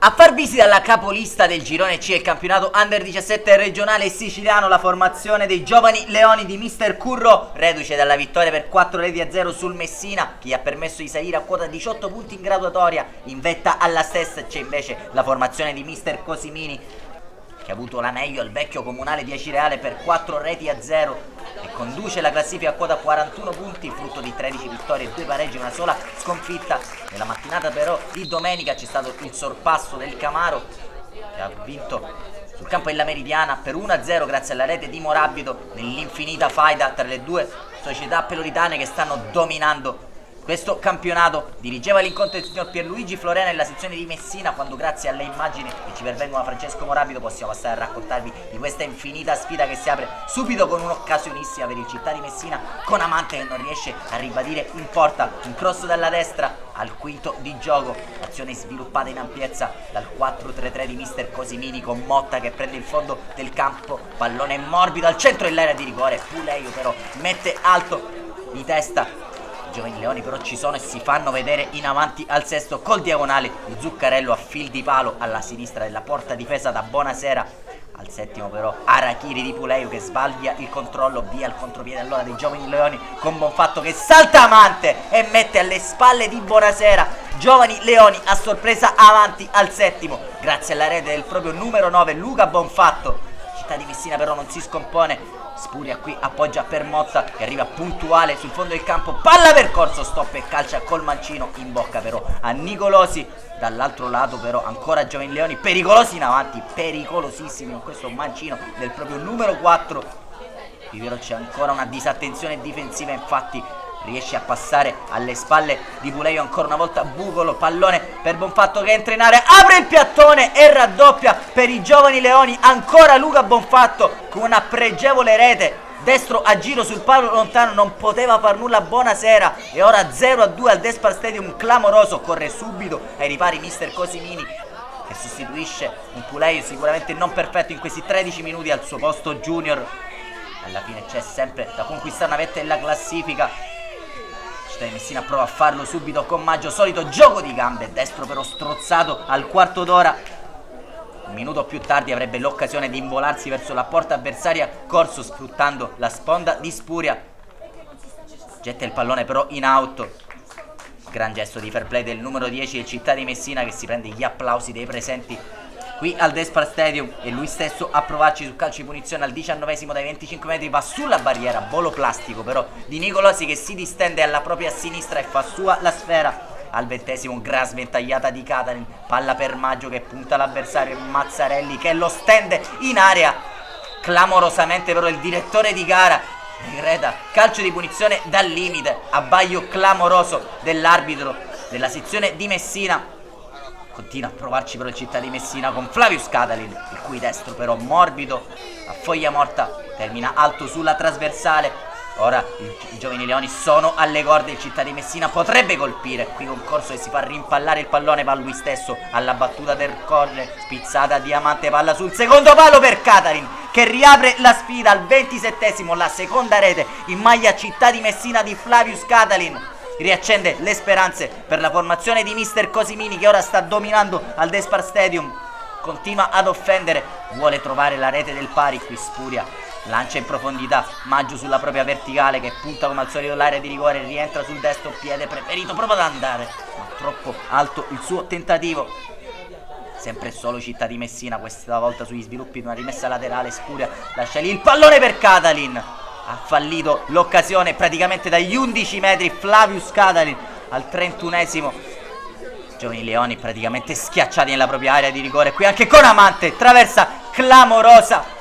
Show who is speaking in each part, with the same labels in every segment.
Speaker 1: A far visita alla capolista del girone C del campionato Under 17 regionale siciliano la formazione dei giovani leoni di Mister Curro, reduce dalla vittoria per 4-0 sul Messina, che gli ha permesso di salire a quota 18 punti in graduatoria. In vetta alla stessa c'è invece la formazione di Mister Cosimini, che ha avuto la meglio al vecchio comunale di Acireale per 4-0 e conduce la classifica a quota 41 punti, frutto di 13 vittorie e 2 pareggi e una sola sconfitta. Nella mattinata però di domenica c'è stato il sorpasso del Camaro, che ha vinto sul campo della Meridiana per 1-0 grazie alla rete di Morabito, nell'infinita faida tra le due società peloritane che stanno dominando questo campionato. Dirigeva l'incontro il signor Pierluigi Florena nella sezione di Messina, quando grazie alle immagini che ci pervengono da Francesco Morabito possiamo passare a raccontarvi di questa infinita sfida che si apre subito con un'occasionissima per il Città di Messina, con Amante che non riesce a ribadire in porta, un cross dalla destra al quinto di gioco, azione sviluppata in ampiezza dal 4-3-3 di Mister Cosimini, con Motta che prende il fondo del campo, pallone morbido al centro dell'area di rigore. Puleio però mette alto di testa. I giovani leoni però ci sono e si fanno vedere in avanti al sesto col diagonale di Zuccarello a fil di palo alla sinistra della porta difesa da Bonasera. Al settimo però Arachiri di Puleio che sbaglia il controllo, via il contropiede allora dei giovani leoni con Bonfatto che salta Amante e mette alle spalle di Bonasera. Giovani leoni a sorpresa avanti al settimo grazie alla rete del proprio numero 9 Luca Bonfatto. Città di Messina però non si scompone. Spuria qui appoggia per Motta che arriva puntuale sul fondo del campo, palla percorso, stop e calcia col mancino in bocca però a Nicolosi. Dall'altro lato però ancora giovani leoni pericolosi in avanti, pericolosissimi con questo mancino del proprio numero 4. Qui però c'è ancora una disattenzione difensiva, infatti riesce a passare alle spalle di Puleio ancora una volta Bucolo, pallone per Bonfatto che entra in area, apre il piattone e raddoppia per i giovani leoni ancora Luca Bonfatto con una pregevole rete, destro a giro sul palo lontano, non poteva far nulla Bonasera e ora 0-2 al Despar Stadium clamoroso. Corre subito ai ripari Mister Cosimini che sostituisce un Puleio sicuramente non perfetto in questi 13 minuti al suo posto Junior. Alla fine c'è sempre da conquistare una vetta nella classifica. Città di Messina prova a farlo subito con Maggio, solito gioco di gambe, destro però strozzato al quarto d'ora. Un minuto più tardi avrebbe l'occasione di involarsi verso la porta avversaria Corso, sfruttando la sponda di Spuria. Getta il pallone però in auto. Gran gesto di fair play del numero 10 del Città di Messina, che si prende gli applausi dei presenti qui al Despar Stadium, e lui stesso a provarci sul calcio di punizione al 19esimo dai 25 metri, va sulla barriera, volo plastico però di Nicolosi che si distende alla propria sinistra e fa sua la sfera. Al 20esimo gran sventagliata di Catalin, palla per Maggio che punta l'avversario e Mazzarelli che lo stende in area clamorosamente, però il direttore di gara decreta calcio di punizione dal limite, abbaglio clamoroso dell'arbitro della sezione di Messina. Continua a provarci però il Città di Messina con Flavius Catalin, il cui destro però morbido a foglia morta termina alto sulla trasversale. Ora i giovani leoni sono alle corde, il Città di Messina potrebbe colpire, qui con Corso che si fa rimpallare il pallone, va lui stesso alla battuta del corner, spizzata Diamante, palla sul secondo palo per Catalin che riapre la sfida al 27esimo, la seconda rete in maglia Città di Messina di Flavius Catalin. Riaccende le speranze per la formazione di Mister Cosimini che ora sta dominando al Despar Stadium. Continua ad offendere, vuole trovare la rete del pari, qui Spuria lancia in profondità, Maggio sulla propria verticale che punta come al solito l'area di rigore, rientra sul destro piede preferito proprio ad andare, ma troppo alto il suo tentativo. Sempre solo Città di Messina, questa volta sugli sviluppi di una rimessa laterale. Spuria lascia lì il pallone per Catalin, ha fallito l'occasione praticamente dagli 11 metri Flavius Catalin al 31esimo. Giovani leoni praticamente schiacciati nella propria area di rigore, qui anche con Amante, traversa clamorosa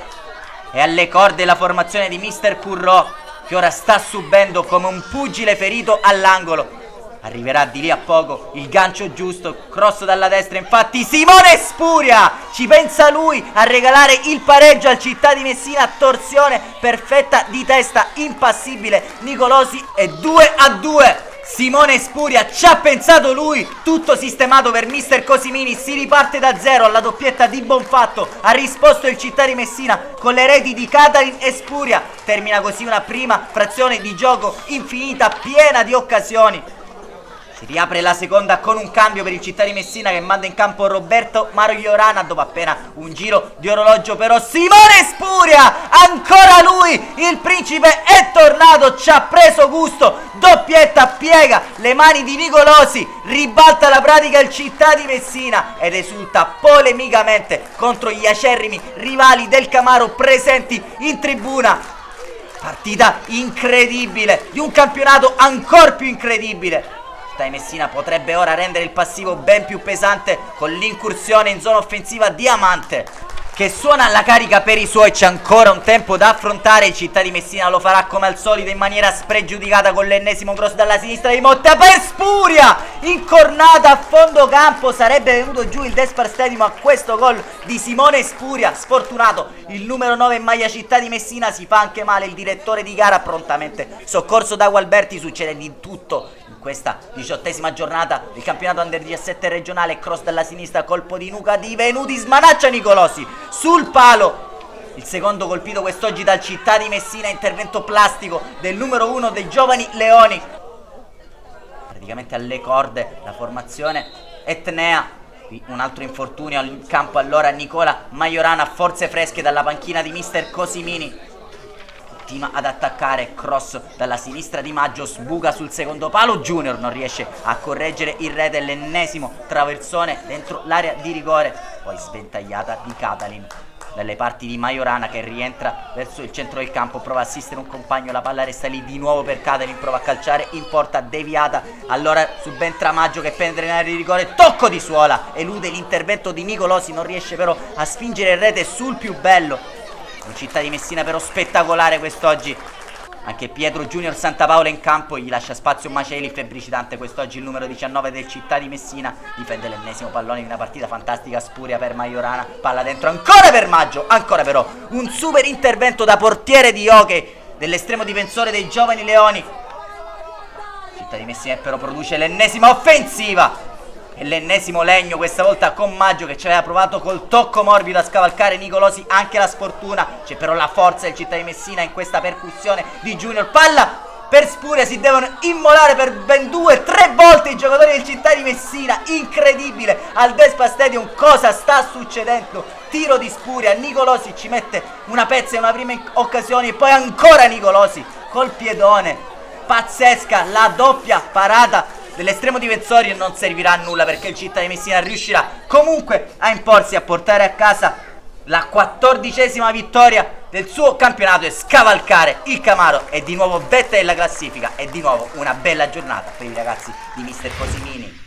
Speaker 1: e alle corde la formazione di Mister Curro che ora sta subendo come un pugile ferito all'angolo. Arriverà di lì a poco il gancio giusto, cross dalla destra, infatti Simone Spuria ci pensa lui a regalare il pareggio al Città di Messina, torsione perfetta di testa, impassibile Nicolosi e 2-2. Simone Spuria ci ha pensato lui, tutto sistemato per Mister Cosimini, si riparte da zero alla doppietta di Bonfatto, ha risposto il Città di Messina con le reti di Catalin e Spuria, termina così una prima frazione di gioco infinita, piena di occasioni. Si riapre la seconda con un cambio per il Città di Messina che manda in campo Roberto Majorana dopo appena un giro di orologio. Però Simone Spuria, ancora lui, il principe è tornato, ci ha preso gusto, doppietta, piega le mani di Nicolosi, ribalta la pratica il Città di Messina ed esulta polemicamente contro gli acerrimi rivali del Camaro presenti in tribuna. Partita incredibile, di un campionato ancora più incredibile. Città di Messina potrebbe ora rendere il passivo ben più pesante con l'incursione in zona offensiva di Amante, che suona alla carica per i suoi. C'è ancora un tempo da affrontare. Il Città di Messina lo farà come al solito in maniera spregiudicata con l'ennesimo cross dalla sinistra di Motta per Spuria, incornata a fondo campo. Sarebbe venuto giù il Despar Stadium a questo gol di Simone Spuria. Sfortunato il numero 9 in maglia Città di Messina, si fa anche male il direttore di gara, prontamente soccorso da Gualberti. Succede di tutto questa 18ª giornata del campionato Under 17 regionale. Cross dalla sinistra, colpo di nuca di Venuti, smanaccia Nicolosi sul palo. Il secondo colpito quest'oggi dal Città di Messina, intervento plastico del numero 1 dei Giovani Leoni. Praticamente alle corde la formazione etnea. Un altro infortunio al campo allora Nicola Majorana, forze fresche dalla panchina di mister Cosimini. Continua ad attaccare, cross dalla sinistra di Maggio, sbuca sul secondo palo, Junior non riesce a correggere il rete, l'ennesimo traversone dentro l'area di rigore, poi sventagliata di Catalin dalle parti di Majorana che rientra verso il centro del campo, prova a assistere un compagno, la palla resta lì di nuovo per Catalin, prova a calciare in porta, deviata, allora subentra Maggio che penetra in area di rigore, tocco di suola, elude l'intervento di Nicolosi, non riesce però a spingere il rete sul più bello. Un Città di Messina però spettacolare quest'oggi. Anche Pietro Junior Santapaola in campo, gli lascia spazio Maceli, febbricitante quest'oggi il numero 19 del Città di Messina. Difende l'ennesimo pallone di una partita fantastica, Spuria per Majorana, palla dentro ancora per Maggio, ancora però un super intervento da portiere di hockey dell'estremo difensore dei Giovani Leoni. Città di Messina però produce l'ennesima offensiva e l'ennesimo legno, questa volta con Maggio che ci aveva provato col tocco morbido a scavalcare Nicolosi, anche la sfortuna. C'è però la forza del Città di Messina in questa percussione di Junior, palla per Spuria, si devono immolare per ben 2-3 volte i giocatori del Città di Messina, incredibile. Al Despar Stadium cosa sta succedendo? Tiro di Spuria, Nicolosi ci mette una pezza in una prima occasione e poi ancora Nicolosi col piedone, pazzesca la doppia parata dell'estremo difensore. Non servirà a nulla perché il Città di Messina riuscirà comunque a imporsi, a portare a casa la 14ª vittoria del suo campionato e scavalcare il Camaro. E di nuovo vetta della classifica e di nuovo una bella giornata per i ragazzi di mister Cosimini.